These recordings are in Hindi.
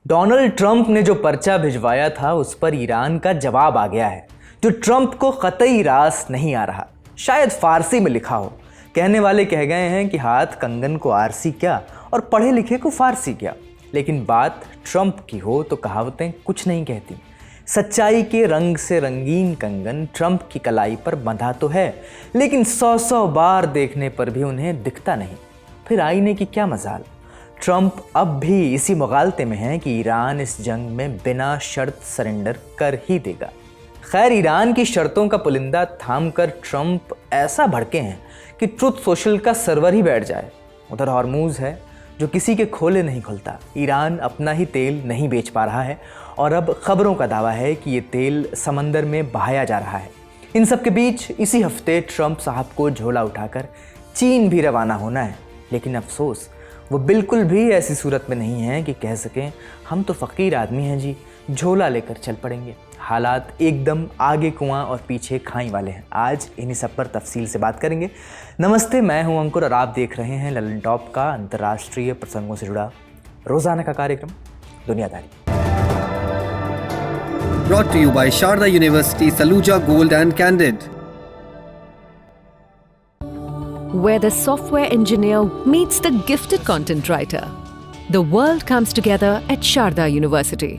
डोनाल्ड ट्रंप ने जो पर्चा भिजवाया था उस पर ईरान का जवाब आ गया है, जो ट्रंप को कतई रास नहीं आ रहा। शायद फारसी में लिखा हो। कहने वाले कह गए हैं कि हाथ कंगन को आरसी क्या और पढ़े लिखे को फारसी क्या। लेकिन बात ट्रंप की हो तो कहावतें कुछ नहीं कहती। सच्चाई के रंग से रंगीन कंगन ट्रंप की कलाई पर बंधा तो है, लेकिन 100 बार देखने पर भी उन्हें दिखता नहीं। फिर आईने की क्या मजाल। ट्रंप अब भी इसी मुगालते में है कि ईरान इस जंग में बिना शर्त सरेंडर कर ही देगा। खैर, ईरान की शर्तों का पुलिंदा थामकर ट्रंप ऐसा भड़के हैं कि ट्रुथ सोशल का सर्वर ही बैठ जाए। उधर हॉर्मूज है जो किसी के खोले नहीं खुलता। ईरान अपना ही तेल नहीं बेच पा रहा है और अब खबरों का दावा है कि ये तेल समंदर में बहाया जा रहा है। इन सब के बीच इसी हफ्ते ट्रंप साहब को झोला उठाकर चीन भी रवाना होना है। लेकिन अफसोस, वो बिल्कुल भी ऐसी सूरत में नहीं है कि कह सकें हम तो फ़कीर आदमी हैं जी, झोला लेकर चल पड़ेंगे। हालात एकदम आगे कुआं और पीछे खाई वाले हैं। आज इन्हीं सब पर तफसील से बात करेंगे। नमस्ते, मैं हूं अंकुर और आप देख रहे हैं ललन टॉप का अंतर्राष्ट्रीय प्रसंगों से जुड़ा रोजाना का कार्यक्रम दुनियादारी। Brought to you by Sharda University, Saluja Gold and Candid. Where the software engineer meets the gifted content writer. The world comes together at Sharda University.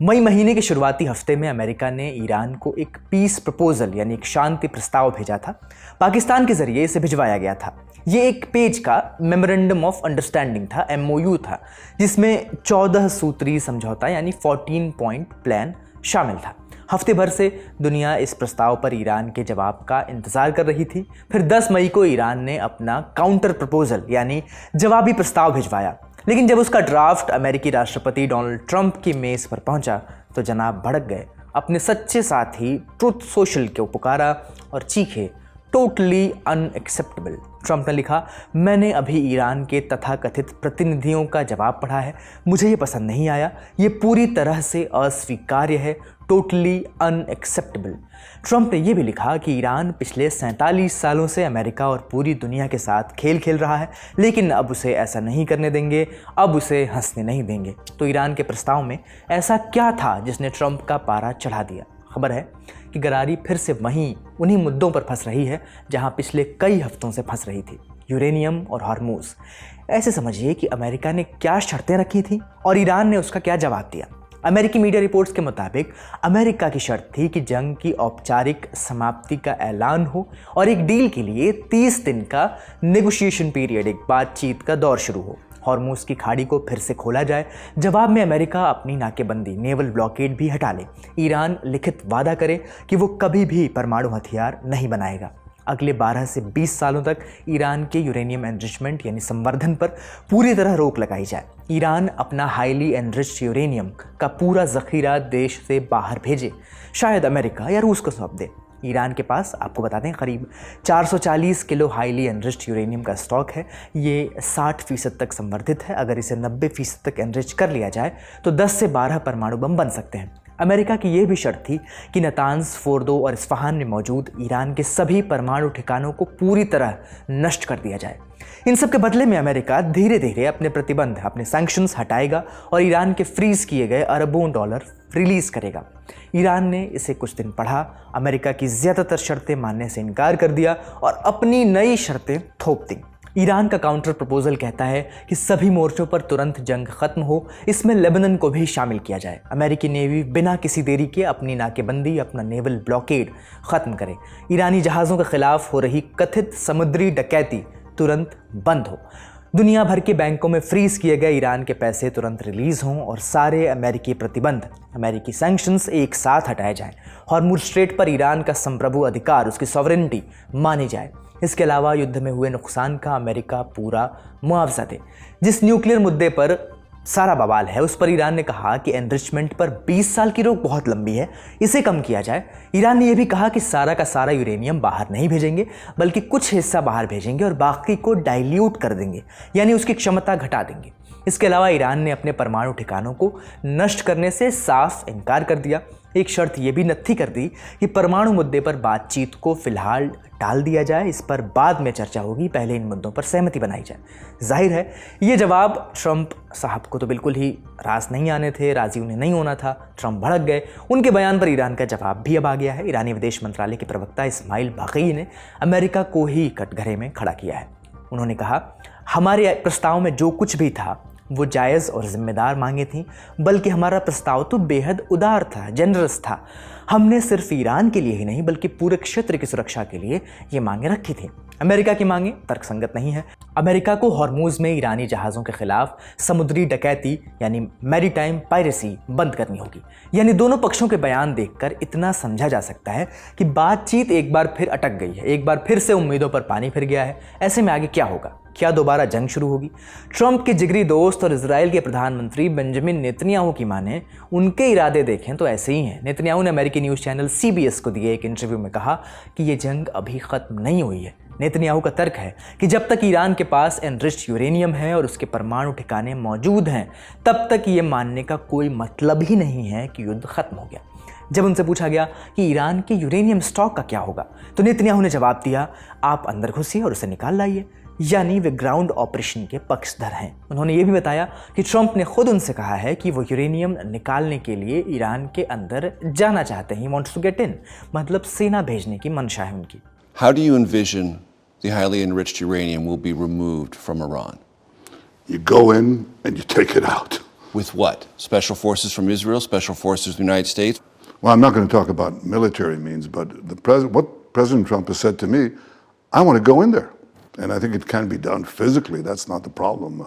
मई महीने के शुरुआती हफ्ते में अमेरिका ने ईरान को एक पीस प्रपोजल यानी एक शांति प्रस्ताव भेजा था। पाकिस्तान के जरिए इसे भिजवाया गया था। ये एक पेज का मेमोरेंडम ऑफ अंडरस्टैंडिंग था, MOU था, जिसमें 14 सूत्री समझौता यानी 14 पॉइंट प्लान शामिल था। हफ्ते भर से दुनिया इस प्रस्ताव पर ईरान के जवाब का इंतजार कर रही थी। फिर 10 मई को ईरान ने अपना काउंटर प्रपोजल यानी जवाबी प्रस्ताव भिजवाया। लेकिन जब उसका ड्राफ्ट अमेरिकी राष्ट्रपति डोनाल्ड ट्रंप की मेज पर पहुंचा तो जनाब भड़क गए। अपने सच्चे साथी ट्रुथ सोशल को पुकारा और चीखे, टोटली अनएक्सेप्टेबल। ट्रंप ने लिखा, मैंने अभी ईरान के तथाकथित प्रतिनिधियों का जवाब पढ़ा है, मुझे ये पसंद नहीं आया, ये पूरी तरह से अस्वीकार्य है, टोटली अनएक्सेप्टेबल। ट्रंप ने यह भी लिखा कि ईरान पिछले 47 सालों से अमेरिका और पूरी दुनिया के साथ खेल खेल रहा है, लेकिन अब उसे ऐसा नहीं करने देंगे, अब उसे हंसने नहीं देंगे। तो ईरान के प्रस्ताव में ऐसा क्या था जिसने ट्रंप का पारा चढ़ा दिया? खबर है कि गरारी फिर से उन्हीं मुद्दों पर फंस रही है जहां पिछले कई हफ्तों से फंस रही थी, यूरेनियम और हॉर्मूज। ऐसे समझिए कि अमेरिका ने क्या शर्तें रखी थी और ईरान ने उसका क्या जवाब दिया। अमेरिकी मीडिया रिपोर्ट्स के मुताबिक अमेरिका की शर्त थी कि जंग की औपचारिक समाप्ति का ऐलान हो और एक डील के लिए 30 दिन का नेगोशिएशन पीरियड, एक बातचीत का दौर शुरू हो। हॉर्मूज की खाड़ी को फिर से खोला जाए। जवाब में अमेरिका अपनी नाकेबंदी, नेवल ब्लॉकेड भी हटा ले। ईरान लिखित वादा करे कि वो कभी भी परमाणु हथियार नहीं बनाएगा। अगले 12 से 20 सालों तक ईरान के यूरेनियम एनरिचमेंट यानी संवर्धन पर पूरी तरह रोक लगाई जाए। ईरान अपना हाईली एनरिच्ड यूरेनियम का पूरा जखीरा देश से बाहर भेजे, शायद अमेरिका या रूस को सौंप दे। ईरान के पास, आपको बता दें, करीब 440 किलो हाईली एनरिच्ड यूरेनियम का स्टॉक है। ये 60% तक संवर्धित है। अगर इसे 90% तक एनरिच कर लिया जाए तो 10 से 12 परमाणु बम बन सकते हैं। अमेरिका की यह भी शर्त थी कि नतांज, फोर्दो और इस्फहान में मौजूद ईरान के सभी परमाणु ठिकानों को पूरी तरह नष्ट कर दिया जाए। इन सब के बदले में अमेरिका धीरे धीरे अपने प्रतिबंध, अपने सैंक्शंस हटाएगा और ईरान के फ्रीज किए गए अरबों डॉलर रिलीज करेगा। ईरान ने इसे कुछ दिन पढ़ा, अमेरिका की ज़्यादातर शर्तें मानने से इनकार कर दिया और अपनी नई शर्तें थोप दी। ईरान का काउंटर प्रपोजल कहता है कि सभी मोर्चों पर तुरंत जंग खत्म हो, इसमें लेबनान को भी शामिल किया जाए। अमेरिकी नेवी बिना किसी देरी के अपनी नाकेबंदी, अपना नेवल ब्लॉकेड खत्म करे। ईरानी जहाज़ों के खिलाफ हो रही कथित समुद्री डकैती तुरंत बंद हो। दुनिया भर के बैंकों में फ्रीज किए गए ईरान के पैसे तुरंत रिलीज हों और सारे अमेरिकी प्रतिबंध, अमेरिकी सैंक्शंस एक साथ हटाए जाएं। हॉर्मुज स्ट्रेट पर ईरान का संप्रभु अधिकार, उसकी सॉवरेनिटी मानी जाए। इसके अलावा युद्ध में हुए नुकसान का अमेरिका पूरा मुआवजा दे। जिस न्यूक्लियर मुद्दे पर सारा बवाल है उस पर ईरान ने कहा कि एनरिचमेंट पर 20 साल की रोक बहुत लंबी है, इसे कम किया जाए। ईरान ने यह भी कहा कि सारा का सारा यूरेनियम बाहर नहीं भेजेंगे, बल्कि कुछ हिस्सा बाहर भेजेंगे और बाकी को डाइल्यूट कर देंगे, यानी उसकी क्षमता घटा देंगे। इसके अलावा ईरान ने अपने परमाणु ठिकानों को नष्ट करने से साफ इनकार कर दिया। एक शर्त यह भी नत्थी कर दी कि परमाणु मुद्दे पर बातचीत को फिलहाल टाल दिया जाए, इस पर बाद में चर्चा होगी, पहले इन मुद्दों पर सहमति बनाई जाए। जाहिर है ये जवाब ट्रंप साहब को तो बिल्कुल ही रास नहीं आने थे, राजी उन्हें नहीं होना था। ट्रंप भड़क गए। उनके बयान पर ईरान का जवाब भी अब आ गया है। ईरानी विदेश मंत्रालय के प्रवक्ता इस्माइल बाक़ई ने अमेरिका को ही कटघरे में खड़ा किया है। उन्होंने कहा, हमारे प्रस्ताव में जो कुछ भी था वो जायज़ और जिम्मेदार मांगे थी, बल्कि हमारा प्रस्ताव तो बेहद उदार था, जेनरस था। हमने सिर्फ ईरान के लिए ही नहीं बल्कि पूरे क्षेत्र की सुरक्षा के लिए ये मांगे रखी थी। अमेरिका की मांगे तर्कसंगत नहीं है। अमेरिका को हॉर्मूज़ में ईरानी जहाज़ों के खिलाफ समुद्री डकैती यानी मैरीटाइम पायरेसी बंद करनी होगी। यानी दोनों पक्षों के बयान देखकर इतना समझा जा सकता है कि बातचीत एक बार फिर अटक गई है, एक बार फिर से उम्मीदों पर पानी फिर गया है। ऐसे में आगे क्या होगा? क्या दोबारा जंग शुरू होगी? ट्रंप के जिगरी दोस्त और इजराइल के प्रधानमंत्री बेंजामिन नेतन्याहू की माने उनके इरादे देखें तो ऐसे ही हैं। नेतन्याहू ने अमेरिकी न्यूज़ चैनल CBS को दिए एक इंटरव्यू में कहा कि ये जंग अभी ख़त्म नहीं हुई है। नेतन्याहू का तर्क है कि जब तक ईरान के पास एनरिच्ड यूरेनियम है और उसके परमाणु ठिकाने मौजूद हैं, तब तक ये मानने का कोई मतलब ही नहीं है कि युद्ध ख़त्म हो गया। जब उनसे पूछा गया कि ईरान के यूरेनियम स्टॉक का क्या होगा, तो नेतन्याहू ने जवाब दिया, आप अंदर घुसिए और उसे निकाल लाइए। यानी वे ग्राउंड ऑपरेशन के पक्षधर हैं। उन्होंने ये भी बताया कि ट्रंप ने खुद उनसे कहा है कि वो यूरेनियम निकालने के लिए ईरान के अंदर जाना चाहते हैं, वांट्स टू गेट इन, मतलब सेना भेजने की मंशा है उनकी। How do you envision the highly enriched uranium will be removed from Iran? You go in and you take it out. With what? Special forces from Israel, special forces from the United States? Well, I'm not going to talk about military means, but what President Trump has said to me, I want to go in there. And I think it can be done physically. That's not the problem.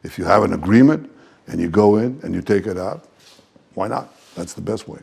If you have an agreement and you go in and you take it out, why not? That's the best way.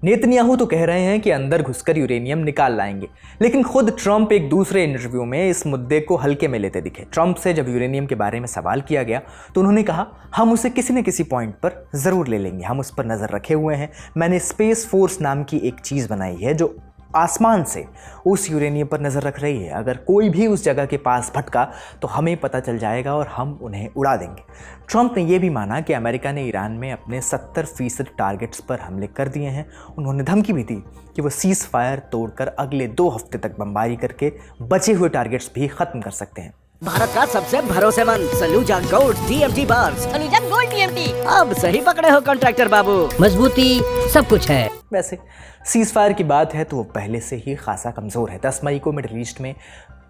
Netanyahu तो कह रहे हैं कि अंदर घुसकर यूरेनियम निकाल लाएंगे, लेकिन खुद ट्रंप एक दूसरे इंटरव्यू में इस मुद्दे को हल्के में लेते दिखे। ट्रंप से जब यूरेनियम के बारे में सवाल किया गया तो उन्होंने कहा, हम उसे किसी न किसी पॉइंट पर ज़रूर ले लेंगे, हम उस पर नज़र रखे हुए हैं। मैंने स्पेस फोर्स नाम की एक चीज़ बनाई है जो आसमान से उस यूरेनियम पर नज़र रख रही है। अगर कोई भी उस जगह के पास भटका तो हमें पता चल जाएगा और हम उन्हें उड़ा देंगे। ट्रंप ने यह भी माना कि अमेरिका ने ईरान में अपने 70% टारगेट्स पर हमले कर दिए हैं। उन्होंने धमकी भी दी कि वो सीज़ फायर तोड़कर अगले 2 हफ्ते तक बमबारी करके बचे हुए टारगेट्स भी ख़त्म कर सकते हैं। भारत का सबसे भरोसेमंद Saluja gold TMT bars. Saluja gold TMT। अब सही पकड़े हो कॉन्ट्रैक्टर बाबू, मजबूती सब कुछ है। वैसे सीज़ फायर की बात है तो वो पहले से ही खासा कमज़ोर है। 10 मई को मिडिल ईस्ट में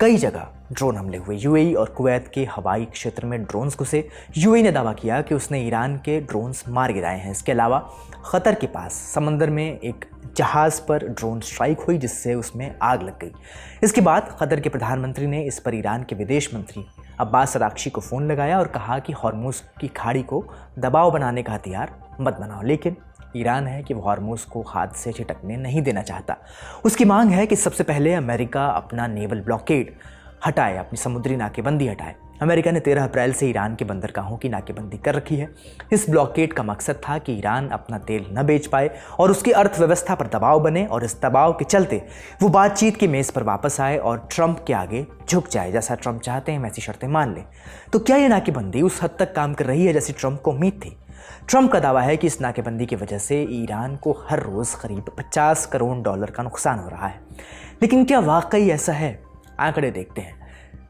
कई जगह ड्रोन हमले हुए। UAE और कुवैत के हवाई क्षेत्र में ड्रोन्स घुसे। UAE ने दावा किया कि उसने ईरान के ड्रोन्स मार गिराए हैं। इसके अलावा क़तर के पास समंदर में एक जहाज़ पर ड्रोन स्ट्राइक हुई जिससे उसमें आग लग गई। इसके बाद क़तर के प्रधानमंत्री ने इस पर ईरान के विदेश मंत्री अब्बास अराक्ची को फ़ोन लगाया और कहा कि हॉर्मुज़ की खाड़ी को दबाव बनाने का हथियार मत बनाओ। लेकिन ईरान है कि वो हॉर्मुज़ को हाथ से छिटकने नहीं देना चाहता। उसकी मांग है कि सबसे पहले अमेरिका अपना नेवल ब्लॉकेड हटाए, अपनी समुद्री नाकेबंदी हटाए। अमेरिका ने 13 अप्रैल से ईरान के बंदरगाहों की नाकेबंदी कर रखी है। इस ब्लॉकेड का मकसद था कि ईरान अपना तेल न बेच पाए और उसकी अर्थव्यवस्था पर दबाव बने और इस दबाव के चलते वो बातचीत की मेज़ पर वापस आए और ट्रंप के आगे झुक जाए। जैसा ट्रंप चाहते हैं वैसी शर्तें मान लें। तो क्या ये नाकेबंदी उस हद तक काम कर रही है जैसी ट्रंप को उम्मीद थी? ट्रंप का दावा है कि इस नाकेबंदी की वजह से ईरान को हर रोज़ करीब $50 करोड़ का नुकसान हो रहा है। लेकिन क्या वाकई ऐसा है? आंकड़े देखते हैं।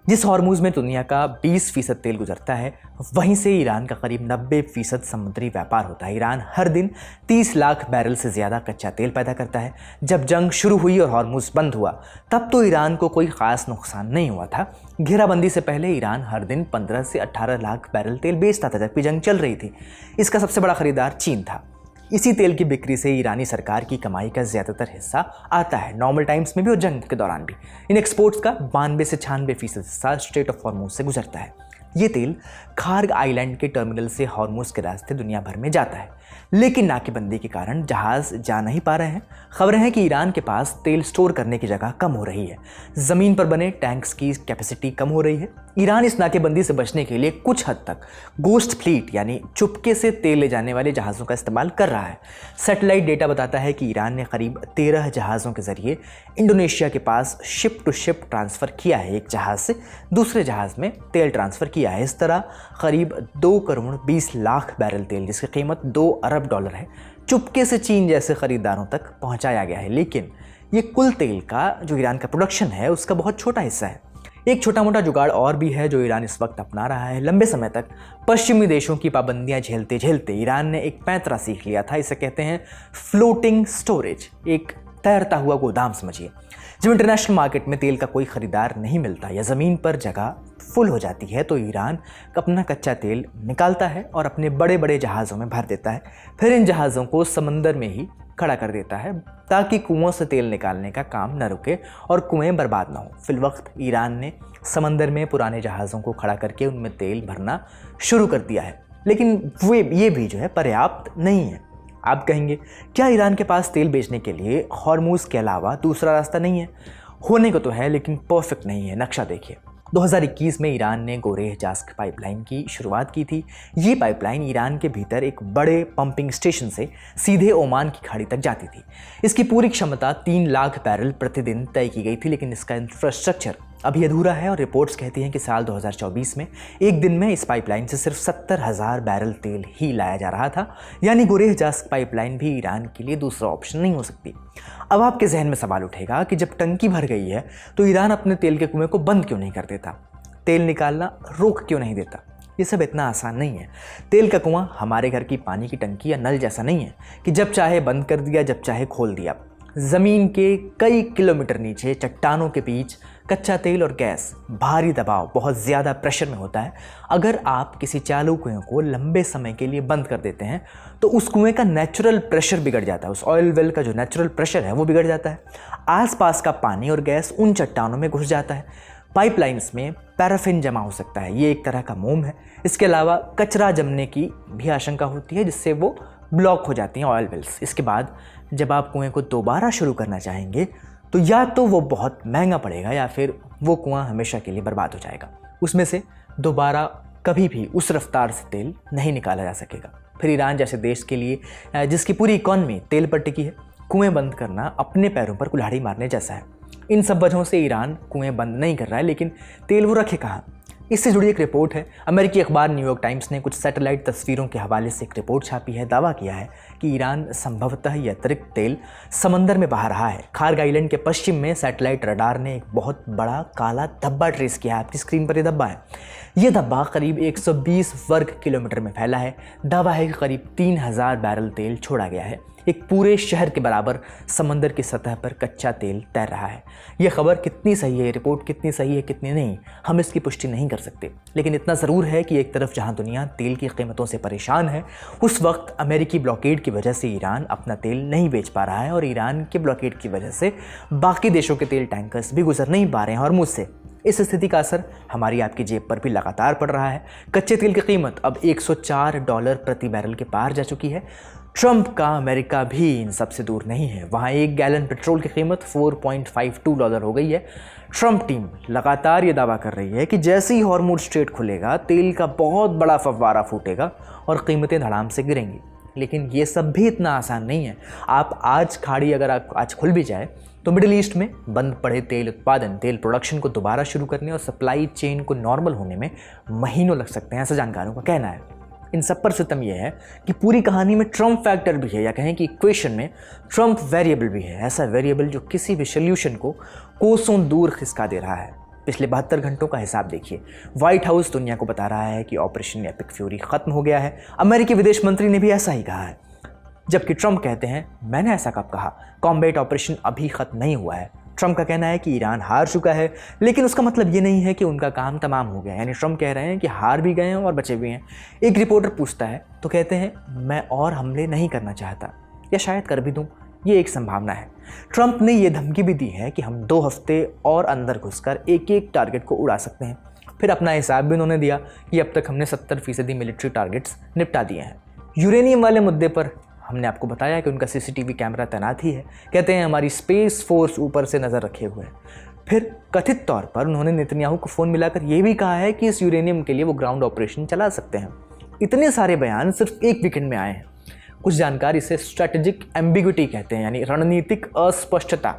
जिस हॉर्मुज़ में दुनिया का 20% तेल गुजरता है, वहीं से ईरान का करीब 90% समुद्री व्यापार होता है। ईरान हर दिन 30 लाख बैरल से ज़्यादा कच्चा तेल पैदा करता है। जब जंग शुरू हुई और हॉर्मुज़ बंद हुआ तब तो ईरान को कोई ख़ास नुकसान नहीं हुआ था। घेराबंदी से पहले ईरान हर दिन 15 से 18 लाख बैरल तेल बेचता था जबकि जंग चल रही थी। इसका सबसे बड़ा ख़रीदार चीन था। इसी तेल की बिक्री से ईरानी सरकार की कमाई का ज़्यादातर हिस्सा आता है, नॉर्मल टाइम्स में भी और जंग के दौरान भी। इन एक्सपोर्ट्स का 92 से 96% हिस्सा स्ट्रेट ऑफ हॉर्मुज़ से गुजरता है। ये तेल खार्ग आइलैंड के टर्मिनल से हॉर्मुज़ के रास्ते दुनिया भर में जाता है, लेकिन नाकेबंदी के कारण जहाज़ जा नहीं पा रहे हैं। खबरें हैं कि ईरान के पास तेल स्टोर करने की जगह कम हो रही है। ज़मीन पर बने टैंक्स की कैपेसिटी कम हो रही है। ईरान इस नाकेबंदी से बचने के लिए कुछ हद तक गोस्ट फ्लीट यानी चुपके से तेल ले जाने वाले जहाज़ों का इस्तेमाल कर रहा है। सैटेलाइट डेटा बताता है कि ईरान ने करीब 13 जहाज़ों के ज़रिए इंडोनेशिया के पास शिप टू शिप ट्रांसफ़र किया है। एक जहाज़ से दूसरे जहाज़ में तेल ट्रांसफ़र किया है। इस तरह करीब 2 करोड़ 20 लाख बैरल तेल, जिसकी कीमत $2 अरब है, चुपके से चीन जैसे खरीदारों तक पहुंचाया गया है। लेकिन ये कुल तेल का जो ईरान का प्रोडक्शन है उसका बहुत छोटा हिस्सा है। एक छोटा मोटा जुगाड़ और भी है जो ईरान इस वक्त अपना रहा है। लंबे समय तक पश्चिमी देशों की पाबंदियां झेलते झेलते ईरान ने एक पैंतरा सीख लिया था। इसे कहते हैं फ्लोटिंग स्टोरेज, एक तैरता हुआ गोदाम समझिए। जब इंटरनेशनल मार्केट में तेल का कोई खरीदार नहीं मिलता या ज़मीन पर जगह फुल हो जाती है तो ईरान अपना कच्चा तेल निकालता है और अपने बड़े बड़े जहाज़ों में भर देता है। फिर इन जहाज़ों को समंदर में ही खड़ा कर देता है ताकि कुओं से तेल निकालने का काम न रुके और कुएं बर्बाद ना हो। फिलवक्त ईरान ने समंदर में पुराने जहाज़ों को खड़ा करके उनमें तेल भरना शुरू कर दिया है। लेकिन ये भी जो है पर्याप्त नहीं है। आप कहेंगे क्या ईरान के पास तेल बेचने के लिए हॉर्मूज के अलावा दूसरा रास्ता नहीं है? होने को तो है, लेकिन परफेक्ट नहीं है। नक्शा देखिए। 2021 में ईरान ने गोरेह जास्क पाइपलाइन की शुरुआत की थी। ये पाइपलाइन ईरान के भीतर एक बड़े पंपिंग स्टेशन से सीधे ओमान की खाड़ी तक जाती थी। इसकी पूरी क्षमता 3 लाख बैरल प्रतिदिन तय की गई थी, लेकिन इसका इंफ्रास्ट्रक्चर अभी अधूरा है और रिपोर्ट्स कहती हैं कि साल 2024 में एक दिन में इस पाइपलाइन से सिर्फ 70,000 बैरल तेल ही लाया जा रहा था। यानी गोरेह जास्क पाइपलाइन भी ईरान के लिए दूसरा ऑप्शन नहीं हो सकती। अब आपके जहन में सवाल उठेगा कि जब टंकी भर गई है तो ईरान अपने तेल के कुएं को बंद क्यों नहीं कर देता, तेल निकालना रोक क्यों नहीं देता? ये सब इतना आसान नहीं है। तेल का कुआं हमारे घर की पानी की टंकी या नल जैसा नहीं है कि जब चाहे बंद कर दिया, जब चाहे खोल दिया। ज़मीन के कई किलोमीटर नीचे चट्टानों के बीच कच्चा तेल और गैस भारी दबाव, बहुत ज़्यादा प्रेशर में होता है। अगर आप किसी चालू कुएं को लंबे समय के लिए बंद कर देते हैं तो उस कुएं का नेचुरल प्रेशर बिगड़ जाता है। उस ऑयल वेल का जो नेचुरल प्रेशर है वो बिगड़ जाता है। आसपास का पानी और गैस उन चट्टानों में घुस जाता है। पाइपलाइंस में पैराफिन जमा हो सकता है, ये एक तरह का मोम है। इसके अलावा कचरा जमने की भी आशंका होती है, जिससे वो ब्लॉक हो जाती हैं ऑयल वेल्स। इसके बाद जब आप कुएं को दोबारा शुरू करना चाहेंगे तो या तो वो बहुत महंगा पड़ेगा या फिर वो कुआं हमेशा के लिए बर्बाद हो जाएगा। उसमें से दोबारा कभी भी उस रफ्तार से तेल नहीं निकाला जा सकेगा। फिर ईरान जैसे देश के लिए जिसकी पूरी इकॉनमी तेल पर टिकी है, कुएं बंद करना अपने पैरों पर कुल्हाड़ी मारने जैसा है। इन सब वजहों से ईरान कुएं बंद नहीं कर रहा है, लेकिन तेल वो रखे कहाँ? इससे जुड़ी एक रिपोर्ट है। अमेरिकी अखबार न्यूयॉर्क टाइम्स ने कुछ सैटेलाइट तस्वीरों के हवाले से एक रिपोर्ट छापी है। दावा किया है कि ईरान संभवतः यह अतिरिक्त तेल समंदर में बहा रहा है। खार्ग आइलैंड के पश्चिम में सैटेलाइट रडार ने एक बहुत बड़ा काला धब्बा ट्रेस किया है। आपकी स्क्रीन पर यह धब्बा है। यह धब्बा करीब 120 वर्ग किलोमीटर में फैला है। दावा है कि करीब 3000 बैरल तेल छोड़ा गया है। एक पूरे शहर के बराबर समंदर की सतह पर कच्चा तेल तैर रहा है। यह खबर कितनी सही है, रिपोर्ट कितनी सही है, कितनी नहीं, हम इसकी पुष्टि नहीं कर सकते। लेकिन इतना ज़रूर है कि एक तरफ जहां दुनिया तेल की कीमतों से परेशान है, उस वक्त अमेरिकी ब्लॉकेड की वजह से ईरान अपना तेल नहीं बेच पा रहा है और ईरान के ब्लॉकेड की वजह से बाकी देशों के तेल टैंकर्स भी गुजर नहीं पा रहे हैं हॉर्मुज़ से। इस स्थिति का असर हमारी आपकी जेब पर भी लगातार पड़ रहा है। कच्चे तेल की कीमत अब $104 प्रति बैरल के पार जा चुकी है। ट्रंप का अमेरिका भी इन सबसे दूर नहीं है। वहाँ 1 गैलन पेट्रोल की कीमत $4.52 हो गई है। ट्रंप टीम लगातार ये दावा कर रही है कि जैसे ही हॉर्मुज़ स्ट्रेट खुलेगा, तेल का बहुत बड़ा फव्वारा फूटेगा और कीमतें धड़ाम से गिरेंगी। लेकिन ये सब भी इतना आसान नहीं है। आप आज खाड़ी अगर आज खुल भी जाए तो मिडिल ईस्ट में बंद पड़े तेल उत्पादन, तेल प्रोडक्शन को दोबारा शुरू करने और सप्लाई चेन को नॉर्मल होने में महीनों लग सकते हैं, ऐसा जानकारों का कहना है। इन सब पर सितम यह है कि पूरी कहानी में ट्रंप फैक्टर भी है, या कहें कि इक्वेशन में ट्रंप वेरिएबल भी है। ऐसा वेरिएबल जो किसी भी सोल्यूशन को कोसों दूर खिसका दे रहा है। पिछले 72 घंटों का हिसाब देखिए। व्हाइट हाउस दुनिया को बता रहा है कि ऑपरेशन एपिक फ्यूरी खत्म हो गया है। अमेरिकी विदेश मंत्री ने भी ऐसा ही कहा है, जबकि ट्रंप कहते हैं मैंने ऐसा कब कहा, कॉम्बैट ऑपरेशन अभी खत्म नहीं हुआ है। ट्रंप का कहना है कि ईरान हार चुका है, लेकिन उसका मतलब ये नहीं है कि उनका काम तमाम हो गया। यानी ट्रंप कह रहे हैं कि हार भी गए हैं और बचे भी हैं। एक रिपोर्टर पूछता है तो कहते हैं मैं और हमले नहीं करना चाहता, या शायद कर भी दूं, ये एक संभावना है। ट्रंप ने यह धमकी भी दी है कि हम 2 हफ्ते और अंदर घुसकर एक टारगेट को उड़ा सकते हैं। फिर अपना हिसाब भी उन्होंने दिया कि अब तक हमने 70% मिलिट्री टारगेट्स निपटा दिए हैं। यूरेनियम वाले मुद्दे पर हमने आपको बताया कि उनका CCTV कैमरा तैनात ही है। कहते हैं हमारी स्पेस फोर्स ऊपर से नज़र रखे हुए है। फिर कथित तौर पर उन्होंने नेतन्याहू को फ़ोन मिलाकर यह भी कहा है कि इस यूरेनियम के लिए वो ग्राउंड ऑपरेशन चला सकते हैं। इतने सारे बयान सिर्फ एक वीकेंड में आए हैं। कुछ जानकार इसे स्ट्रैटेजिक एम्बिग्विटी कहते हैं, यानी रणनीतिक अस्पष्टता।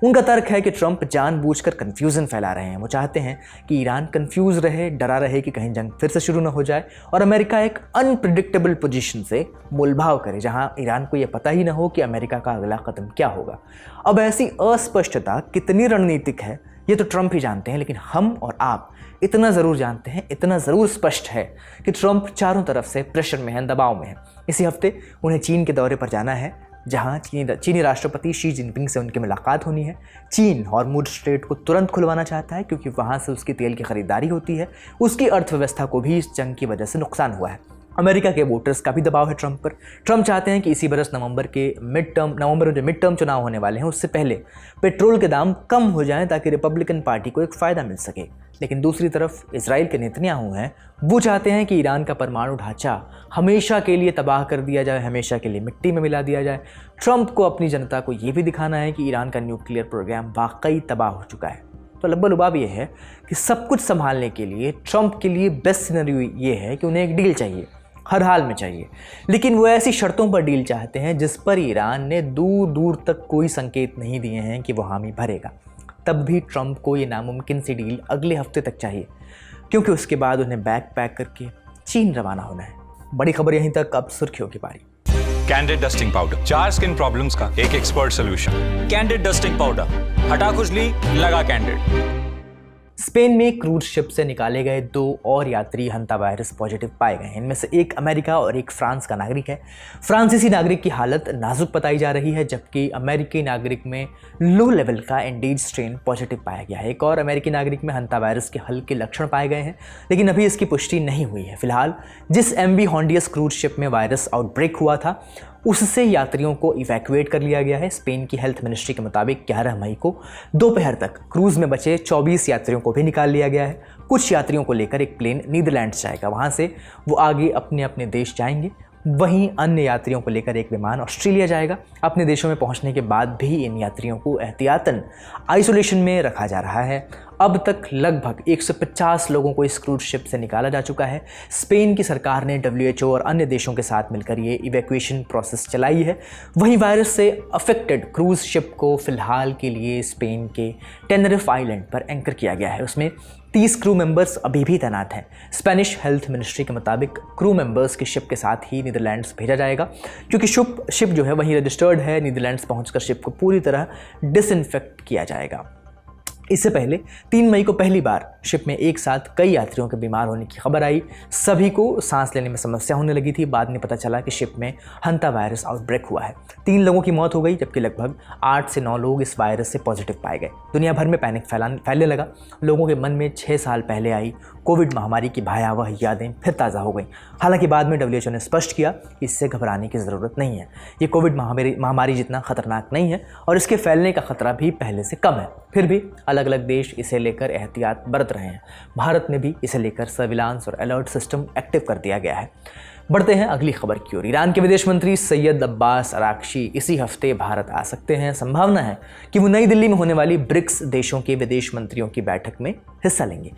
उनका तर्क है कि ट्रंप जानबूझकर कन्फ्यूजन फैला रहे हैं। वो चाहते हैं कि ईरान कन्फ्यूज रहे, डरा रहे कि कहीं जंग फिर से शुरू न हो जाए और अमेरिका एक अनप्रिडिक्टेबल पोजीशन से मोलभाव करे जहां ईरान को यह पता ही न हो कि अमेरिका का अगला कदम क्या होगा। अब ऐसी अस्पष्टता कितनी रणनीतिक है ये तो ट्रंप ही जानते हैं, लेकिन हम और आप इतना ज़रूर जानते हैं, इतना ज़रूर स्पष्ट है कि ट्रंप चारों तरफ से प्रेशर में है, दबाव में है। इसी हफ्ते उन्हें चीन के दौरे पर जाना है जहां चीनी राष्ट्रपति शी जिनपिंग से उनकी मुलाकात होनी है। चीन हॉर्मुज़ स्ट्रेट को तुरंत खुलवाना चाहता है क्योंकि वहां से उसकी तेल की खरीदारी होती है। उसकी अर्थव्यवस्था को भी इस जंग की वजह से नुकसान हुआ है। अमेरिका के वोटर्स का भी दबाव है ट्रंप पर। ट्रंप चाहते हैं कि इसी बरस नवंबर में जो मिड टर्म चुनाव होने वाले हैं उससे पहले पेट्रोल के दाम कम हो जाएं ताकि रिपब्लिकन पार्टी को एक फ़ायदा मिल सके। लेकिन दूसरी तरफ इजराइल के नेतन्याहू हैं, वो चाहते हैं कि ईरान का परमाणु ढांचा हमेशा के लिए तबाह कर दिया जाए, हमेशा के लिए मिट्टी में मिला दिया जाए। ट्रंप को अपनी जनता को ये भी दिखाना है कि ईरान का न्यूक्लियर प्रोग्राम वाकई तबाह हो चुका है। तो लब्बा-लुबाब ये है कि सब कुछ संभालने के लिए ट्रंप के लिए बेस्ट सिनेरियो ये है कि उन्हें एक डील चाहिए, हर हाल में चाहिए। लेकिन वो ऐसी शर्तों पर डील चाहते हैं जिस पर ईरान ने दूर दूर तक कोई संकेत नहीं दिए हैं कि वो हामी भरेगा। तब भी ट्रंप को ये नामुमकिन सी डील अगले हफ्ते तक चाहिए क्योंकि उसके बाद उन्हें बैग पैक करके चीन रवाना होना है। बड़ी खबर यहीं तक, अब सुर्खियों की बारी। Candid dusting powder, 4 skin problems का एक expert solution. Candid dusting powder, हटा खुजली, लगा कैंडिड। स्पेन में क्रूज शिप से निकाले गए 2 और यात्री हंता वायरस पॉजिटिव पाए गए हैं। इनमें से एक अमेरिका और एक फ्रांस का नागरिक है। फ्रांसीसी नागरिक की हालत नाजुक बताई जा रही है जबकि अमेरिकी नागरिक में लो लेवल का इंडीज स्ट्रेन पॉजिटिव पाया गया है। एक और अमेरिकी नागरिक में हंता वायरस के हल्के लक्षण पाए गए हैं, लेकिन अभी इसकी पुष्टि नहीं हुई है। फिलहाल जिस MV हॉन्डियस क्रूज शिप में वायरस आउटब्रेक हुआ था उससे यात्रियों को इवैक्यूएट कर लिया गया है। स्पेन की हेल्थ मिनिस्ट्री के मुताबिक 11 मई को दोपहर तक क्रूज में बचे 24 यात्रियों को भी निकाल लिया गया है। कुछ यात्रियों को लेकर एक प्लेन नीदरलैंड्स जाएगा, वहां से वो आगे अपने अपने देश जाएंगे। वहीं अन्य यात्रियों को लेकर एक विमान ऑस्ट्रेलिया जाएगा। अपने देशों में पहुंचने के बाद भी इन यात्रियों को एहतियातन आइसोलेशन में रखा जा रहा है। अब तक लगभग 150 लोगों को इस क्रूज शिप से निकाला जा चुका है। स्पेन की सरकार ने WHO और अन्य देशों के साथ मिलकर ये इवैक्यूएशन प्रोसेस चलाई है। वहीं वायरस से अफेक्टेड क्रूज शिप को फिलहाल के लिए स्पेन के टेनरिफ आइलैंड पर एंकर किया गया है। उसमें 30 क्रू मेंबर्स अभी भी तैनात हैं। स्पेनिश हेल्थ मिनिस्ट्री के मुताबिक क्रू मेंबर्स की शिप के साथ ही नीदरलैंड्स भेजा जाएगा क्योंकि शिप जो है वहीं रजिस्टर्ड है। नीदरलैंड्स पहुंचकर शिप को पूरी तरह डिसइंफेक्ट किया जाएगा। इससे पहले 3 मई को पहली बार शिप में एक साथ कई यात्रियों के बीमार होने की खबर आई। सभी को सांस लेने में समस्या होने लगी थी। बाद में पता चला कि शिप में हंता वायरस आउटब्रेक हुआ है। 3 लोगों की मौत हो गई जबकि लगभग 8 से 9 लोग इस वायरस से पॉजिटिव पाए गए। दुनिया भर में पैनिक फैलने लगा। लोगों के मन में 6 साल पहले आई कोविड महामारी की भयावह यादें फिर ताज़ा हो गई। हालांकि बाद में WHO ने स्पष्ट किया कि इससे घबराने की ज़रूरत नहीं है। ये कोविड महामारी जितना खतरनाक नहीं है और इसके फैलने का खतरा भी पहले से कम है। फिर भी अलग अलग देश इसे लेकर एहतियात बरत रहे हैं। भारत में भी इसे लेकर सर्विलांस और अलर्ट सिस्टम एक्टिव कर दिया गया है। बढ़ते हैं अगली खबर की ओर। ईरान के विदेश मंत्री सैयद अब्बास अराक्ची इसी हफ्ते भारत आ सकते हैं। संभावना है कि वो नई दिल्ली में होने वाली ब्रिक्स देशों के विदेश मंत्रियों की बैठक में हिस्सा लेंगे।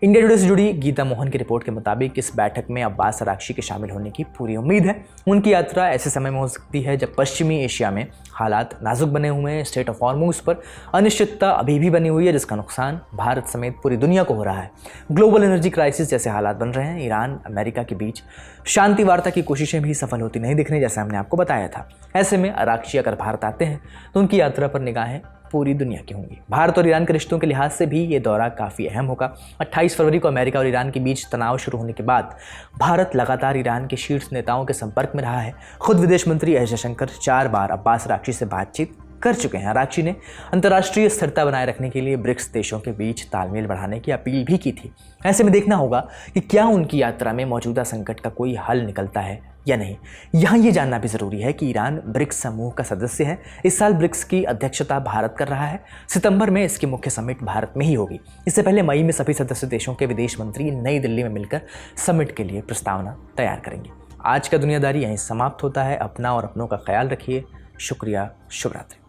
इंडिया टुडे से जुड़ी गीता मोहन की रिपोर्ट के मुताबिक इस बैठक में अब्बास अराक्ची के शामिल होने की पूरी उम्मीद है। उनकी यात्रा ऐसे समय में हो सकती है जब पश्चिमी एशिया में हालात नाजुक बने हुए हैं। स्ट्रेट ऑफ हॉर्मुज़ पर अनिश्चितता अभी भी बनी हुई है जिसका नुकसान भारत समेत पूरी दुनिया को हो रहा है। ग्लोबल एनर्जी क्राइसिस जैसे हालात बन रहे हैं। ईरान अमेरिका के बीच शांति वार्ता की कोशिशें भी सफल होती नहीं दिख रही, जैसा हमने आपको बताया था। ऐसे में अराक्ची अगर भारत आते हैं तो उनकी यात्रा पर निगाहें पूरी दुनिया की होंगी। भारत और ईरान के रिश्तों के लिहाज से भी ये दौरा काफ़ी अहम होगा। 28 फरवरी को अमेरिका और ईरान के बीच तनाव शुरू होने के बाद भारत लगातार ईरान के शीर्ष नेताओं के संपर्क में रहा है। खुद विदेश मंत्री एस जयशंकर 4 बार अब्बास अराक्ची से बातचीत कर चुके हैं। अराक्ची ने अंतर्राष्ट्रीय स्थिरता बनाए रखने के लिए ब्रिक्स देशों के बीच तालमेल बढ़ाने की अपील भी की थी। ऐसे में देखना होगा कि क्या उनकी यात्रा में मौजूदा संकट का कोई हल निकलता है या नहीं। यहाँ ये जानना भी ज़रूरी है कि ईरान ब्रिक्स समूह का सदस्य है। इस साल ब्रिक्स की अध्यक्षता भारत कर रहा है। सितंबर में इसकी मुख्य समिट भारत में ही होगी। इससे पहले मई में सभी सदस्य देशों के विदेश मंत्री नई दिल्ली में मिलकर समिट के लिए प्रस्तावना तैयार करेंगे। आज का दुनियादारी यहीं समाप्त होता है। अपना और अपनों का ख्याल रखिए। शुक्रिया। शुभ रात्रि।